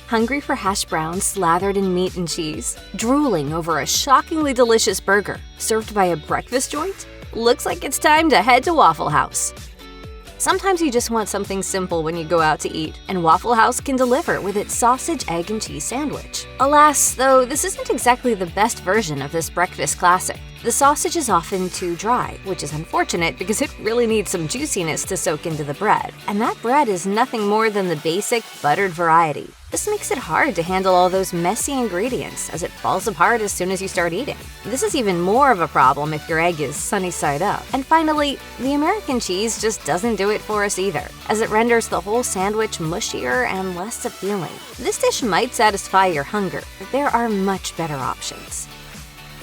Hungry for hash browns slathered in meat and cheese? Drooling over a shockingly delicious burger served by a breakfast joint? Looks like it's time to head to Waffle House. Sometimes you just want something simple when you go out to eat, and Waffle House can deliver with its sausage, egg, and cheese sandwich. Alas, though, this isn't exactly the best version of this breakfast classic. The sausage is often too dry, which is unfortunate because it really needs some juiciness to soak into the bread, and that bread is nothing more than the basic buttered variety. This makes it hard to handle all those messy ingredients as it falls apart as soon as you start eating. This is even more of a problem if your egg is sunny side up. And finally, the American cheese just doesn't do it for us either, as it renders the whole sandwich mushier and less appealing. This dish might satisfy your hunger, but there are much better options.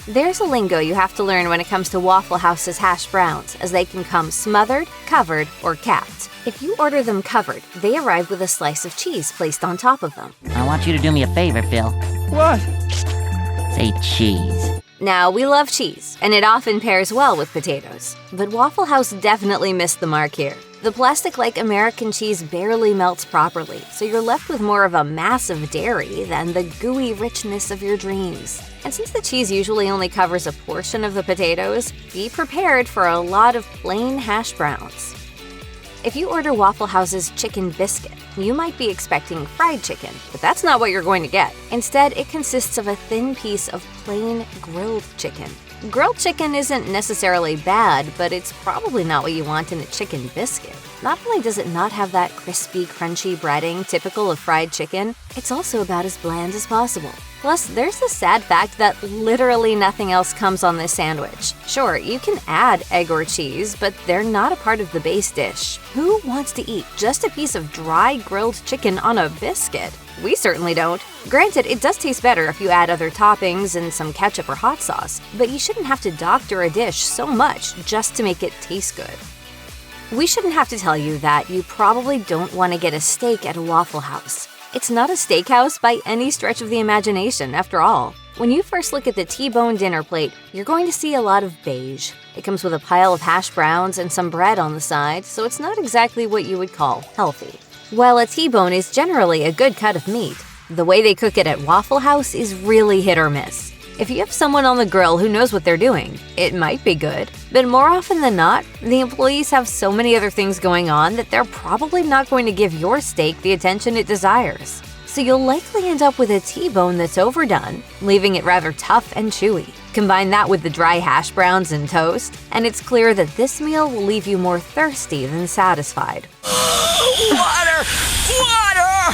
There's a lingo you have to learn when it comes to Waffle House's hash browns, as they can come smothered, covered, or capped. If you order them covered, they arrive with a slice of cheese placed on top of them. I want you to do me a favor, Phil. What? Say cheese. Now, we love cheese, and it often pairs well with potatoes. But Waffle House definitely missed the mark here. The plastic-like American cheese barely melts properly, so you're left with more of a mass of dairy than the gooey richness of your dreams. And since the cheese usually only covers a portion of the potatoes, be prepared for a lot of plain hash browns. If you order Waffle House's chicken biscuit, you might be expecting fried chicken, but that's not what you're going to get. Instead, it consists of a thin piece of plain grilled chicken. Grilled chicken isn't necessarily bad, but it's probably not what you want in a chicken biscuit. Not only does it not have that crispy, crunchy breading typical of fried chicken, it's also about as bland as possible. Plus, there's the sad fact that literally nothing else comes on this sandwich. Sure, you can add egg or cheese, but they're not a part of the base dish. Who wants to eat just a piece of dry grilled chicken on a biscuit? We certainly don't. Granted, it does taste better if you add other toppings and some ketchup or hot sauce, but you shouldn't have to doctor a dish so much just to make it taste good. We shouldn't have to tell you that you probably don't want to get a steak at a Waffle House. It's not a steakhouse by any stretch of the imagination, after all. When you first look at the T-bone dinner plate, you're going to see a lot of beige. It comes with a pile of hash browns and some bread on the side, so it's not exactly what you would call healthy. While a T-bone is generally a good cut of meat, the way they cook it at Waffle House is really hit or miss. If you have someone on the grill who knows what they're doing, it might be good. But more often than not, the employees have so many other things going on that they're probably not going to give your steak the attention it desires. So you'll likely end up with a T-bone that's overdone, leaving it rather tough and chewy. Combine that with the dry hash browns and toast, and it's clear that this meal will leave you more thirsty than satisfied. Water! Water!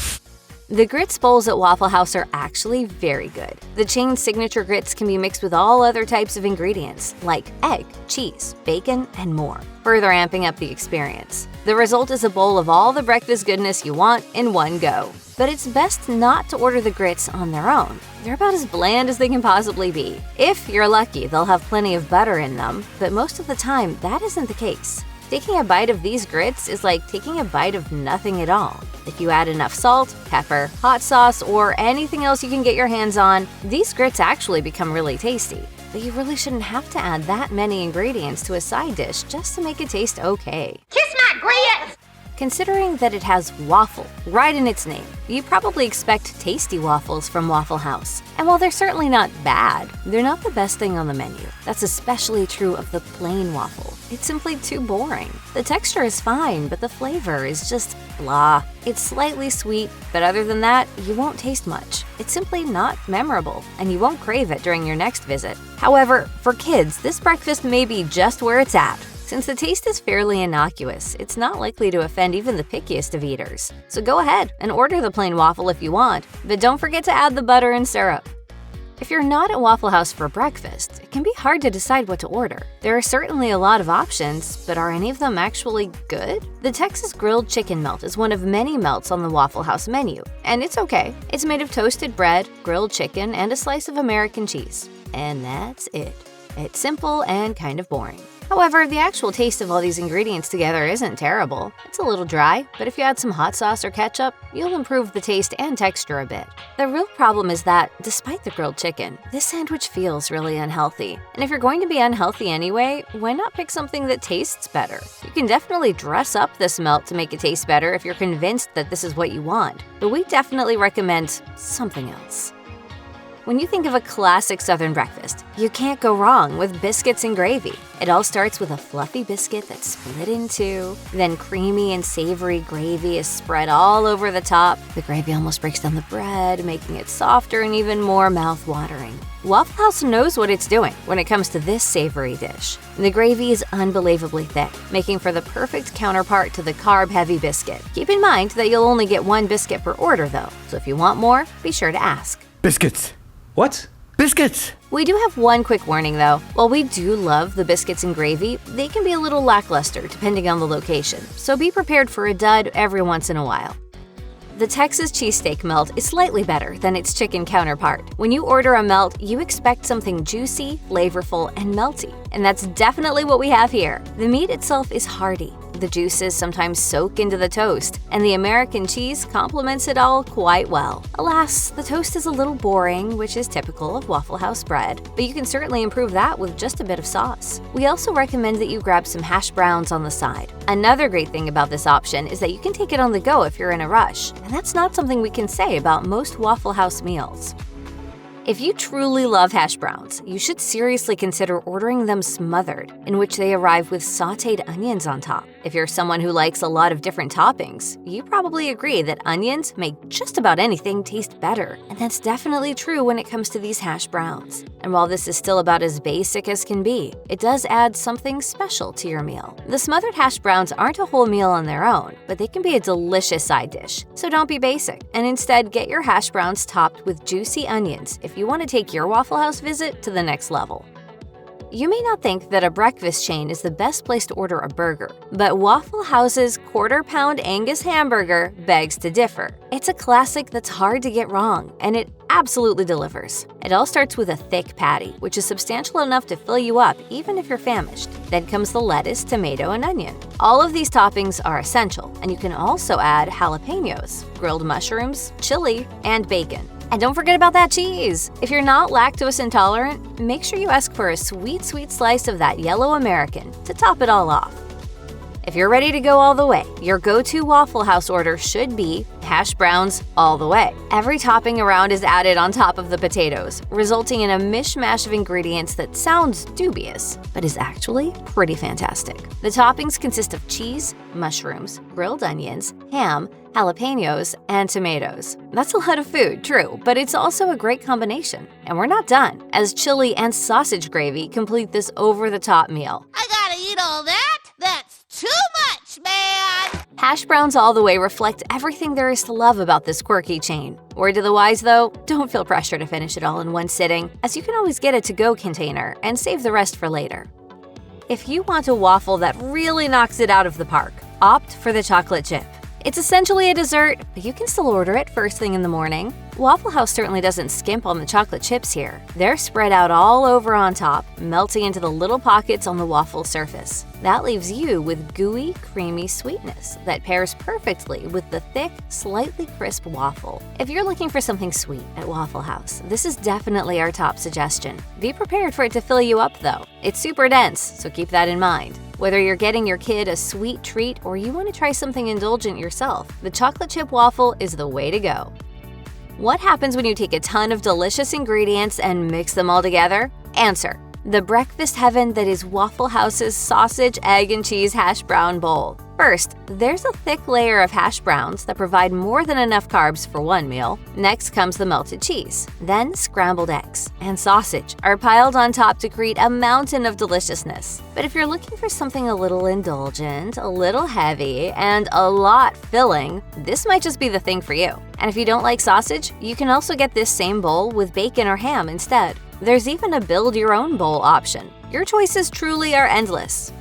The grits bowls at Waffle House are actually very good. The chain's signature grits can be mixed with all other types of ingredients, like egg, cheese, bacon, and more, further amping up the experience. The result is a bowl of all the breakfast goodness you want in one go. But it's best not to order the grits on their own. They're about as bland as they can possibly be. If you're lucky, they'll have plenty of butter in them, but most of the time, that isn't the case. Taking a bite of these grits is like taking a bite of nothing at all. If you add enough salt, pepper, hot sauce, or anything else you can get your hands on, these grits actually become really tasty. But you really shouldn't have to add that many ingredients to a side dish just to make it taste okay. Kiss my grits! Considering that it has waffle right in its name, you probably expect tasty waffles from Waffle House. And while they're certainly not bad, they're not the best thing on the menu. That's especially true of the plain waffle. It's simply too boring. The texture is fine, but the flavor is just blah. It's slightly sweet, but other than that, you won't taste much. It's simply not memorable, and you won't crave it during your next visit. However, for kids, this breakfast may be just where it's at. Since the taste is fairly innocuous, it's not likely to offend even the pickiest of eaters. So go ahead and order the plain waffle if you want, but don't forget to add the butter and syrup. If you're not at Waffle House for breakfast, it can be hard to decide what to order. There are certainly a lot of options, but are any of them actually good? The Texas grilled chicken melt is one of many melts on the Waffle House menu, and it's okay. It's made of toasted bread, grilled chicken, and a slice of American cheese. And that's it. It's simple and kind of boring. However, the actual taste of all these ingredients together isn't terrible. It's a little dry, but if you add some hot sauce or ketchup, you'll improve the taste and texture a bit. The real problem is that, despite the grilled chicken, this sandwich feels really unhealthy. And if you're going to be unhealthy anyway, why not pick something that tastes better? You can definitely dress up this melt to make it taste better if you're convinced that this is what you want, but we definitely recommend something else. When you think of a classic Southern breakfast, you can't go wrong with biscuits and gravy. It all starts with a fluffy biscuit that's split in two, then creamy and savory gravy is spread all over the top. The gravy almost breaks down the bread, making it softer and even more mouth-watering. Waffle House knows what it's doing when it comes to this savory dish. The gravy is unbelievably thick, making for the perfect counterpart to the carb-heavy biscuit. Keep in mind that you'll only get one biscuit per order though, so if you want more, be sure to ask. Biscuits. What? Biscuits! We do have one quick warning though. While we do love the biscuits and gravy, they can be a little lackluster depending on the location, so be prepared for a dud every once in a while. The Texas cheesesteak melt is slightly better than its chicken counterpart. When you order a melt, you expect something juicy, flavorful, and melty, and that's definitely what we have here. The meat itself is hearty. The juices sometimes soak into the toast, and the American cheese complements it all quite well. Alas, the toast is a little boring, which is typical of Waffle House bread, but you can certainly improve that with just a bit of sauce. We also recommend that you grab some Hashbrowns on the side. Another great thing about this option is that you can take it on the go if you're in a rush, and that's not something we can say about most Waffle House meals. If you truly love Hashbrowns, you should seriously consider ordering them smothered, in which they arrive with sautéed onions on top. If you're someone who likes a lot of different toppings, you probably agree that onions make just about anything taste better, and that's definitely true when it comes to these Hashbrowns. And while this is still about as basic as can be, it does add something special to your meal. The smothered Hashbrowns aren't a whole meal on their own, but they can be a delicious side dish. So don't be basic, and instead get your Hashbrowns topped with juicy onions if you want to take your Waffle House visit to the next level. You may not think that a breakfast chain is the best place to order a burger, but Waffle House's quarter-pound Angus hamburger begs to differ. It's a classic that's hard to get wrong, and it absolutely delivers. It all starts with a thick patty, which is substantial enough to fill you up even if you're famished. Then comes the lettuce, tomato, and onion. All of these toppings are essential, and you can also add jalapenos, grilled mushrooms, chili, and bacon. And don't forget about that cheese! If you're not lactose intolerant, make sure you ask for a sweet slice of that yellow American to top it all off. If you're ready to go all the way, your go-to Waffle House order should be Hashbrowns all the way. Every topping around is added on top of the potatoes, resulting in a mishmash of ingredients that sounds dubious, but is actually pretty fantastic. The toppings consist of cheese, mushrooms, grilled onions, ham, jalapenos, and tomatoes. That's a lot of food, true, but it's also a great combination. And we're not done, as chili and sausage gravy complete this over-the-top meal. I gotta eat all that? That's too much, man! Hashbrowns all the way reflect everything there is to love about this quirky chain. Word to the wise though, don't feel pressure to finish it all in one sitting, as you can always get a to-go container and save the rest for later. If you want a waffle that really knocks it out of the park, opt for the chocolate chip. It's essentially a dessert, but you can still order it first thing in the morning. Waffle House certainly doesn't skimp on the chocolate chips here. They're spread out all over on top, melting into the little pockets on the waffle surface. That leaves you with gooey, creamy sweetness that pairs perfectly with the thick, slightly crisp waffle. If you're looking for something sweet at Waffle House, this is definitely our top suggestion. Be prepared for it to fill you up though. It's super dense, so keep that in mind. Whether you're getting your kid a sweet treat or you want to try something indulgent yourself, the chocolate chip waffle is the way to go. What happens when you take a ton of delicious ingredients and mix them all together? Answer: the breakfast heaven that is Waffle House's sausage, egg, and cheese hash brown bowl. First, there's a thick layer of hash browns that provide more than enough carbs for one meal. Next comes the melted cheese. Then scrambled eggs and sausage are piled on top to create a mountain of deliciousness. But if you're looking for something a little indulgent, a little heavy, and a lot filling, this might just be the thing for you. And if you don't like sausage, you can also get this same bowl with bacon or ham instead. There's even a build-your-own bowl option. Your choices truly are endless.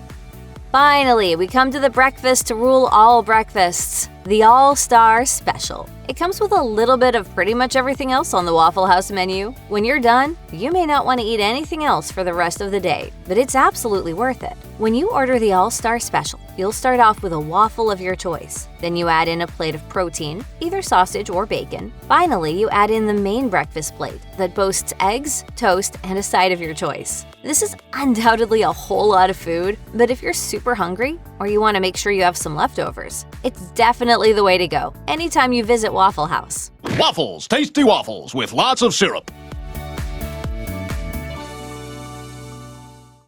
Finally, we come to the breakfast to rule all breakfasts. The All-Star Special. It comes with a little bit of pretty much everything else on the Waffle House menu. When you're done, you may not want to eat anything else for the rest of the day, but it's absolutely worth it. When you order the All-Star Special, you'll start off with a waffle of your choice. Then you add in a plate of protein, either sausage or bacon. Finally, you add in the main breakfast plate that boasts eggs, toast, and a side of your choice. This is undoubtedly a whole lot of food, but if you're super hungry or you want to make sure you have some leftovers, it's definitely the way to go anytime you visit Waffle House. Waffles, tasty waffles with lots of syrup.